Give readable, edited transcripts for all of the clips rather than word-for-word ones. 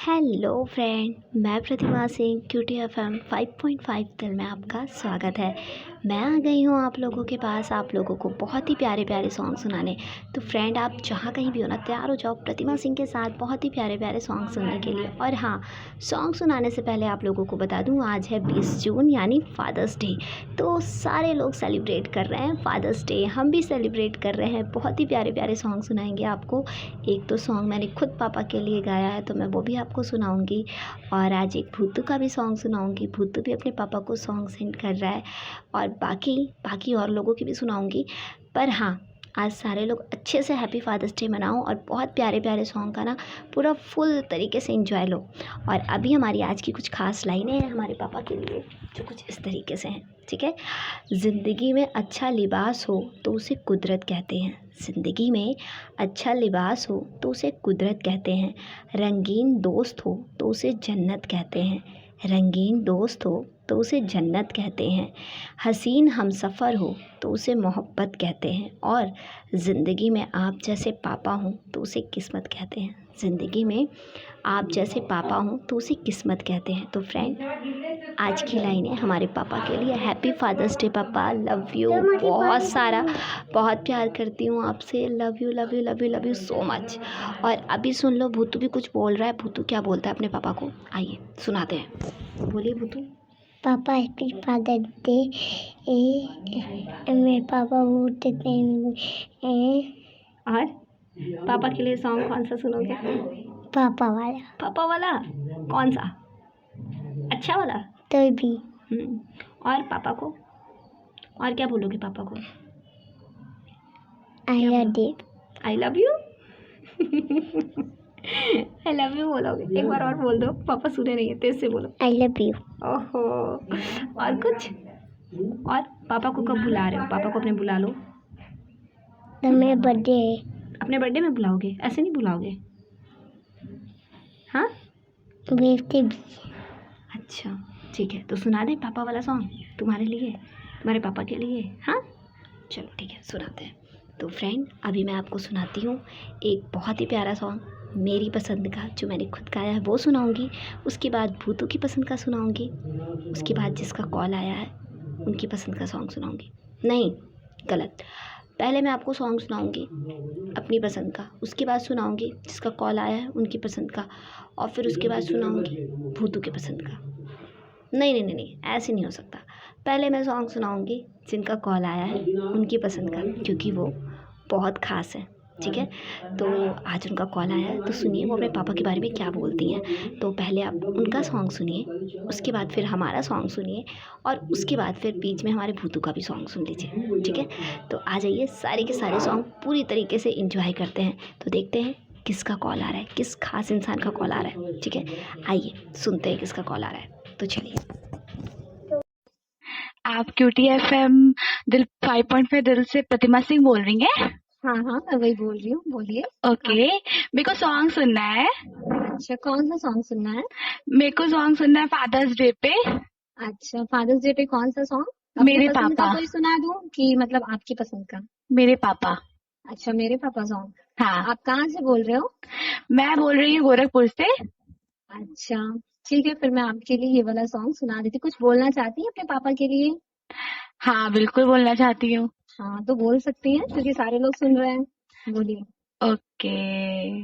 Hello friend, मैं प्रतिमा Singh cutie FM 5.5 दिल में आपका स्वागत है। मैं आ गई हूँ आप लोगों के पास, आप लोगों को बहुत ही प्यारे प्यारे सॉन्ग सुनाने। तो फ्रेंड, आप जहाँ कहीं भी हो ना, तैयार हो जाओ प्रतिमा सिंह के साथ बहुत ही प्यारे प्यारे सॉन्ग सुनने के लिए। और हाँ, सॉन्ग सुनाने से पहले आप लोगों को बता दूँ, आज है 20 जून यानी फादर्स डे। तो सारे लोग सेलिब्रेट कर रहे हैं फादर्स डे, हम भी सेलिब्रेट कर रहे हैं। बहुत ही प्यारे प्यारे सॉन्ग सुनाएंगे आपको। एक तो सॉन्ग मैंने खुद पापा के लिए गाया है, तो मैं वो भी आपको सुनाऊंगी। और आज एक भूतू का भी सॉन्ग सुनाऊंगी, भूतू भी अपने पापा को सॉन्ग सेंड कर रहा है। और बाकी और लोगों की भी सुनाऊंगी। पर हाँ, आज सारे लोग अच्छे से हैप्पी फादर्स डे मनाओ और बहुत प्यारे प्यारे सॉन्ग का ना पूरा फुल तरीके से एंजॉय लो। और अभी हमारी आज की कुछ खास लाइनें हैं हमारे पापा के लिए, जो कुछ इस तरीके से हैं, ठीक है। ज़िंदगी में अच्छा लिबास हो तो उसे कुदरत कहते हैं। ज़िंदगी में अच्छा लिबास हो तो उसे कुदरत कहते हैं। रंगीन दोस्त हो तो उसे जन्नत कहते हैं। रंगीन दोस्त हो तो उसे जन्नत कहते हैं। हसीन हमसफ़र हो तो उसे मोहब्बत कहते हैं। और ज़िंदगी में आप जैसे पापा हों तो उसे किस्मत कहते हैं। ज़िंदगी में आप जैसे पापा हों तो उसे किस्मत कहते हैं। तो फ्रेंड, आज की लाइनें हमारे पापा के लिए। हैप्पी फादर्स डे पापा, लव यू बहुत सारा, बहुत प्यार करती हूँ आपसे। Love you love you love you love you so much. और अभी सुन लो, भूतू भी कुछ बोल रहा है। भूतू क्या बोलता है अपने पापा को, आइए सुनाते हैं। बोलिए भूतू। पापा हैप्पी फादर डे। मेरे पापा बोलते और पापा के लिए सॉन्ग कौन सा सुनोगे? पापा वाला। पापा वाला कौन सा? अच्छा वाला? तो भी और पापा को और क्या बोलोगे पापा को? आई love you. I love you I love you बोलोगे? एक बार और बोल दो, पापा सुने नहीं है, तेज से बोलो। आई लव यू। ओहो, और कुछ? और पापा को कब बुला रहे हो? पापा को अपने बुला लो। तो मेरा बर्थडे है। अपने बर्थडे में बुलाओगे? ऐसे नहीं बुलाओगे? हाँ, बेवते भी। अच्छा ठीक है, तो सुना दे पापा वाला सॉन्ग तुम्हारे लिए, तुम्हारे पापा के लिए। हाँ चलो ठीक है, सुनाते हैं। तो फ्रेंड, अभी मैं आपको सुनाती हूँ एक बहुत ही प्यारा सॉन्ग मेरी पसंद का, जो मैंने खुद गाया है वो सुनाऊंगी। उसके बाद भूतू की पसंद का सुनाऊंगी। उसके बाद जिसका कॉल आया है उनकी पसंद का सॉन्ग सुनाऊंगी। नहीं, गलत। पहले मैं आपको सॉन्ग सुनाऊंगी अपनी पसंद का, उसके बाद सुनाऊंगी जिसका कॉल आया है उनकी पसंद का, और फिर उसके बाद सुनाऊंगी भूतू की पसंद का। नहीं नहीं नहीं नहीं, ऐसे नहीं हो सकता। पहले मैं सॉन्ग सुनाऊंगी जिनका कॉल आया है उनकी पसंद का, क्योंकि वो बहुत ख़ास है, ठीक है। तो आज उनका कॉल आया है, तो सुनिए वो अपने पापा के बारे में क्या बोलती हैं। तो पहले आप उनका सॉन्ग सुनिए, उसके बाद फिर हमारा सॉन्ग सुनिए, और उसके बाद फिर बीच में हमारे भूतू का भी सॉन्ग सुन लीजिए, ठीक है। तो आ जाइए, सारे के सारे सॉन्ग पूरी तरीके से इंजॉय करते हैं। तो देखते हैं किसका कॉल आ रहा है, किस खास इंसान का कॉल आ रहा है, ठीक है। आइए सुनते हैं किसका कॉल आ रहा है। तो चलिए। आप क्यूटी एफएम दिल 5.5 दिल से प्रतिमा सिंह बोल रही हैं? हाँ, मैं वही बोल रही हूँ, बोलिए। ओके, मेरे को सॉन्ग सुनना है। अच्छा, कौन सा सॉन्ग सुनना है? मेरे को सॉन्ग सुनना है फादर्स डे पे। अच्छा, फादर्स डे पे कौन सा सॉन्ग? मेरे अपनी पसंद का पापा। कोई सुना दूँ कि मतलब आपकी पसंद का? मेरे पापा। अच्छा, मेरे पापा सॉन्ग। हाँ, आप कहाँ से बोल रहे हो? मैं बोल रही हूँ गोरखपुर से। अच्छा ठीक है, फिर मैं आपके लिए ये वाला सॉन्ग सुना देती। कुछ बोलना चाहती हैं अपने पापा के लिए? हाँ, बिल्कुल बोलना चाहती हूँ। हाँ, तो बोल सकती हैं क्योंकि सारे लोग सुन रहे हैं, बोलिए। ओके,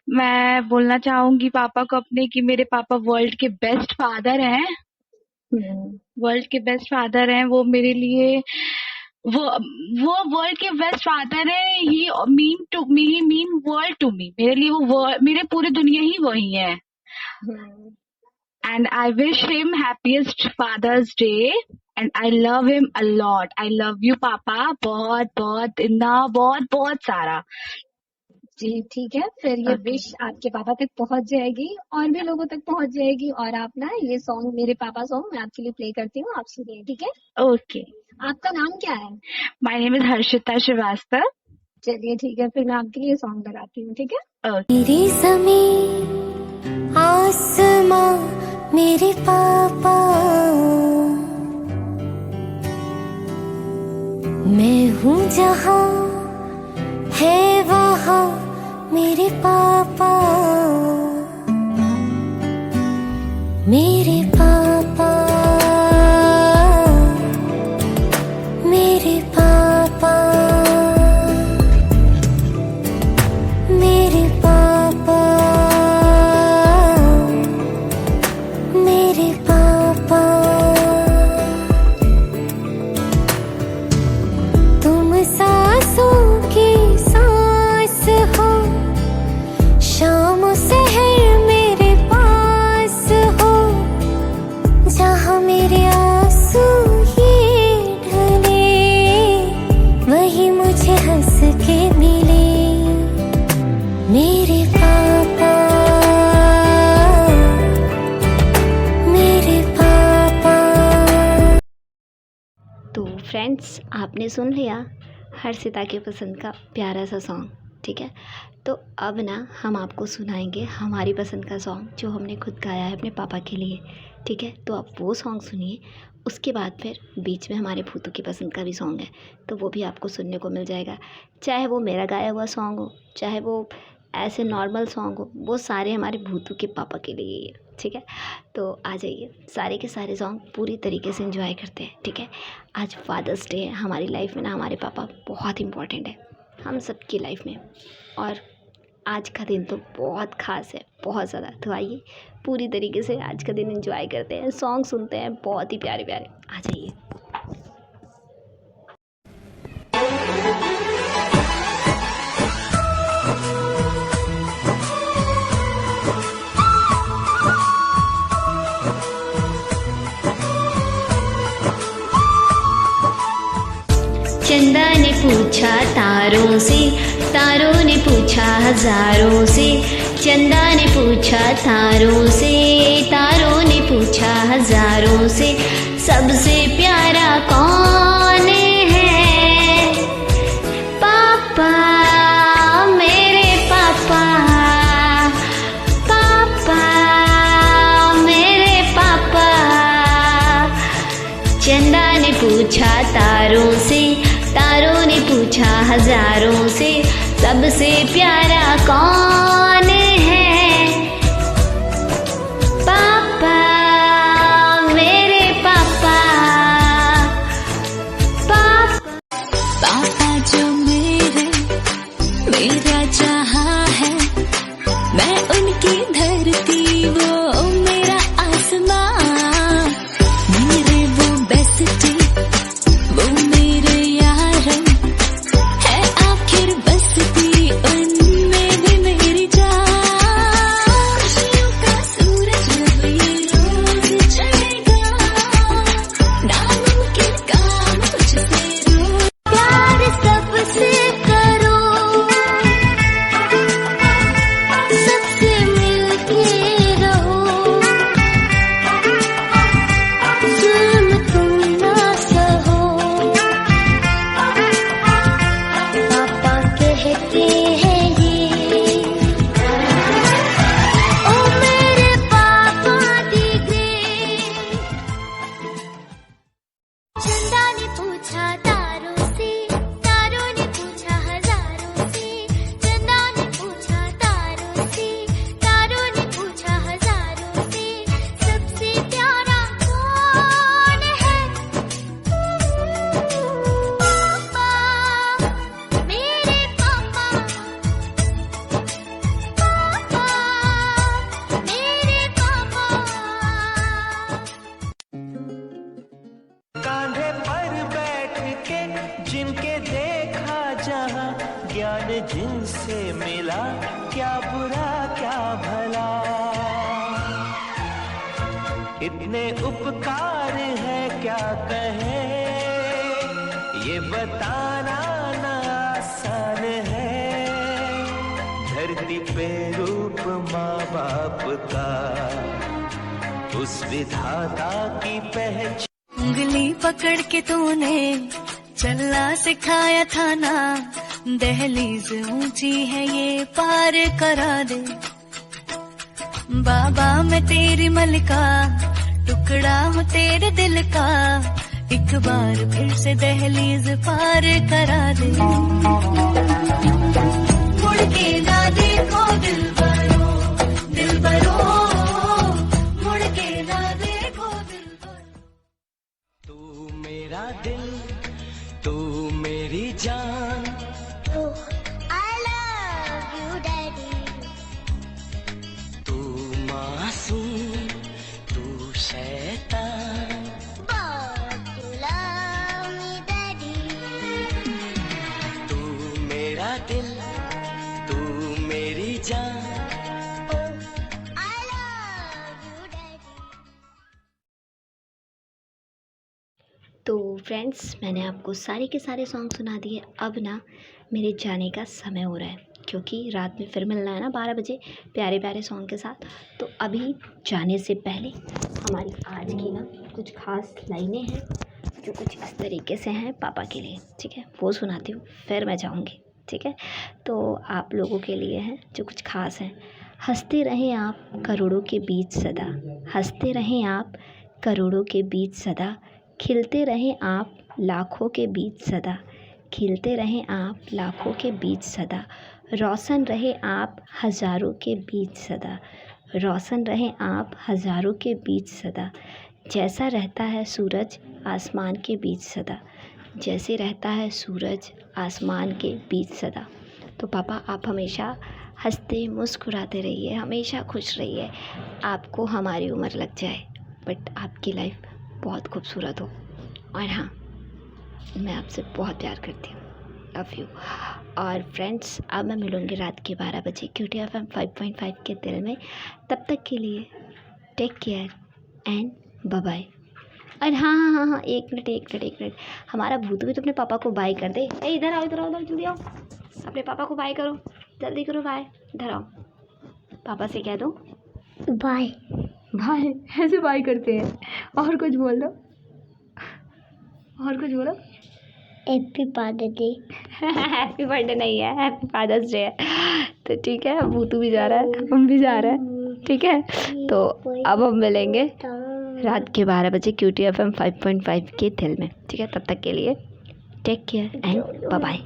मैं बोलना चाहूंगी पापा को अपने कि मेरे पापा वर्ल्ड के बेस्ट फादर हैं। वर्ल्ड के बेस्ट फादर हैं वो मेरे लिए। वो वो वर्ल्ड के बेस्ट फादर है। He mean to me, he mean world to me. मेरे लिए वो मेरे पूरी दुनिया ही वही है। And I wish him happiest Father's Day and I love him a lot. I love you papa, बहुत बहुत इतना, बहुत बहुत सारा। जी ठीक है, फिर ये विश आपके पापा तक पहुंच जाएगी और भी लोगों तक पहुंच जाएगी। और आप ना ये सॉन्ग, मेरे पापा सॉन्ग, मैं आपके लिए प्ले करती हूँ, आप सुनिए, ठीक है। ओके, आपका नाम क्या है? My name is Harshita Srivastava. चलिए ठीक है, फिर मैं आपके लिए सॉन्ग लगाती हूँ, ठीक है। मेरी ज़मीन आसमां मेरे पापा, मैं हूँ जहाँ है वहाँ मेरे पापा। मेरे पापा, मेरे पापा, मेरे पापा, मेरे पापा। तुम सांसों की सांस हो, शाम सहर मेरे पास हो, जहाँ मेरे आंसू ये ढले, वही मुझे हंस के मिले। मेरे पापा, मेरे पापा। तो फ्रेंड्स, आपने सुन लिया हर्षिता की पसंद का प्यारा सा सॉन्ग, ठीक है। तो अब ना हम आपको सुनाएंगे हमारी पसंद का सॉन्ग जो हमने खुद गाया है अपने पापा के लिए, ठीक है। तो आप वो सॉन्ग सुनिए, उसके बाद फिर बीच में हमारे भूतों की पसंद का भी सॉन्ग है, तो वो भी आपको सुनने को मिल जाएगा। चाहे वो मेरा गाया हुआ सॉन्ग हो, चाहे वो ऐसे नॉर्मल सॉन्ग हो, वो सारे हमारे भूतों के पापा के लिए ही है, ठीक है। तो आ जाइए, सारे के सारे सॉन्ग पूरी तरीके से एंजॉय करते हैं, ठीक है। आज फादर्स डे है, हमारी लाइफ में ना हमारे पापा बहुत इंपॉर्टेंट है हम सबकी लाइफ में, और आज का दिन तो बहुत ख़ास है, बहुत ज़्यादा। तो आइए पूरी तरीके से आज का दिन एंजॉय करते हैं, सॉन्ग सुनते हैं बहुत ही प्यारे प्यारे। आ जाइए। चंदा ने पूछा तारों से, तारों ने पूछा हजारों से। चंदा ने पूछा तारों से, तारों ने पूछा हजारों से, सबसे प्यारा कौन है? पापा, मेरे पापा, पापा, मेरे पापा। चंदा ने पूछा तारों से, तारों ने पूछा हजारों से, सबसे प्यारा कौन है? पापा, मेरे पापा, पापा। पापा जो मेरा जहां है, मैं उनकी धरती, वो मेरा आसमां। मेरे वो बेस्टी, वो मेरे यारन, है आखिर बसती उनमें भी मेरी जान। खुशियों का सूरज जब ये रोज चढ़ेगा, नामुमकिन काम मुझसे रोज। प्यार सबसे करो, सबसे मिलके रहो, जुल्म तुम ना सहो। पापा कहते हैं ये, ओ मेरे पापा दी ग्रेट। चंदा ने पूछा तारों से, तारों ने पूछा हजारों से। चंदा ने पूछा तारों से, तारों ने पूछा हजारों से, सबसे प्यारा कौन है? पापा, मेरे पापा, पापा, मेरे पापा। कांधे पर बैठ के जिनके देखा जहां, ज्ञान जिनसे मिला, क्या बुरा क्या भला। इतने उपकार है क्या कहे, ये बताना ना आसान है। धरती पे रूप माँ बाप का, उस विधाता की पहचान। उंगली पकड़ के तूने चलना सिखाया था ना, दहलीज ऊंची है ये पार करा दे। बाबा मैं तेरी मलिका, टुकड़ा हूँ तेरे दिल का, एक बार फिर से दहलीज पार करा दे। मुड़ के ना देखो दिल बरो, मुड़ के तो फ्रेंड्स, मैंने आपको सारे के सारे सॉन्ग सुना दिए। अब ना मेरे जाने का समय हो रहा है, क्योंकि रात में फिर मिलना है ना 12 बजे प्यारे प्यारे सॉन्ग के साथ। तो अभी जाने से पहले हमारी आज की ना कुछ खास लाइनें हैं जो कुछ इस तरीके से हैं पापा के लिए, ठीक है, वो सुनाती हूँ, फिर मैं जाऊँगी, ठीक है। तो आप लोगों के लिए हैं जो कुछ खास हैं। हंसते रहें आप करोड़ों के बीच सदा, हंसते रहें आप करोड़ों के बीच सदा, खिलते रहें आप लाखों के बीच सदा, खिलते रहें आप लाखों के बीच सदा, रोशन रहे आप हज़ारों के बीच सदा, रोशन रहें आप हज़ारों के बीच सदा, जैसा रहता है सूरज आसमान के बीच सदा, जैसे रहता है सूरज आसमान के बीच सदा। तो पापा, आप हमेशा हंसते मुस्कुराते रहिए, हमेशा खुश रहिए। आपको हमारी उम्र लग जाए बट आपकी लाइफ बहुत खूबसूरत हो। और हाँ, मैं आपसे बहुत प्यार करती हूँ, लव यू। और फ्रेंड्स, अब मैं मिलूँगी रात के 12 बजे क्यूटी एफएम 5.5 के दिल में। तब तक के लिए take care and bye bye. और हाँ, एक मिनट, हमारा भूतू भी तो अपने पापा को बाय कर दे। ए, इधर आओ, जल्दी आओ, अपने पापा को बाय करो, जल्दी करो बाय। इधर आओ, पापा से कह दो बाय। बाय, ऐसे बाय करते हैं। और कुछ बोल दो, और कुछ बोलो। Happy father's day. Happy birthday नहीं है, हैप्पी फादर्स डे है। तो ठीक है, भूतू भी जा रहा है, हम भी जा रहे हैं, ठीक है। तो अब हम मिलेंगे रात के 12 बजे क्यूटी एफएम 5.5 के दिल में, ठीक है। तब तक के लिए take care and bye bye.